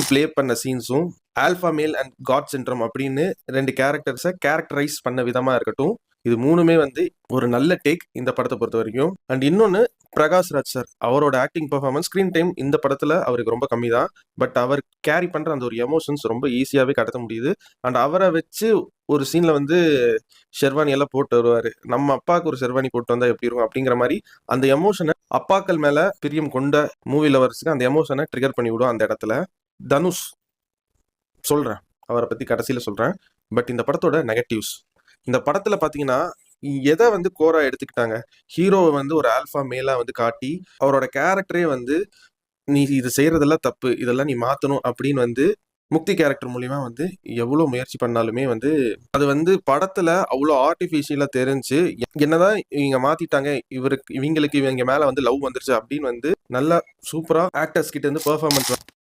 Play பண்ண சீன்ஸும் alpha male and god syndrome அப்படின்னு 2 கேரக்டர்ஸை கேரக்டரைஸ் பண்ண விதமா இருக்கட்டும், இது 3மே வந்து ஒரு நல்ல டேக் இந்த படத்தை பொறுத்த வரைக்கும். அண்ட் இன்னொன்னு, பிரகாஷ் ராஜ் சார் அவரோட ஆக்டிங் பெர்ஃபார்மன்ஸ், ஸ்க்ரீன் டைம் இந்த படத்துல அவருக்கு ரொம்ப கம்மி தான். பட் அவர் கேரி பண்ற அந்த ஒரு எமோஷன்ஸ் ரொம்ப ஈஸியாவே கடத்த முடியுது. அண்ட் அவரை வச்சு ஒரு சீன்ல வந்து ஷெர்வானி எல்லாம் போட்டு வருவாரு. நம்ம அப்பாவுக்கு ஒரு ஷெர்வானி போட்டு வந்தா எப்படி இருக்கும் அப்படிங்கிற மாதிரி அந்த எமோஷனை, அப்பாக்கள் மேல பிரியம் கொண்ட மூவி லவர்ஸ்க்கு அந்த எமோஷனை ட்ரிகர் பண்ணி விடும் அந்த இடத்துல. தனுஷ் சொல்றேன், அவரை பத்தி கடைசியில சொல்றேன். பட் இந்த படத்தோட நெகட்டிவ்ஸ், இந்த படத்துல பாத்தீங்கன்னா எதை வந்து கோரா எடுத்துக்கிட்டாங்க, ஹீரோவை வந்து ஒரு ஆல்ஃபா மேலா வந்து காட்டி அவரோட கேரக்டரே வந்து நீ இது செய்யறதெல்லாம் தப்பு, இதெல்லாம் நீ மாத்தணும் அப்படின்னு வந்து முக்தி கேரக்டர் மூலியமா வந்து எவ்வளவு முயற்சி பண்ணாலுமே வந்து அது வந்து படத்துல அவ்வளோ ஆர்டிபிஷியலா தெரிஞ்சு, என்னதான் இவங்க மாத்திட்டாங்க, இவங்களுக்கு இவங்க மேல வந்து லவ் வந்துருச்சு அப்படின்னு வந்து நல்லா சூப்பரா ஆக்டர்ஸ் கிட்ட இருந்து பெர்ஃபார்மன்ஸ்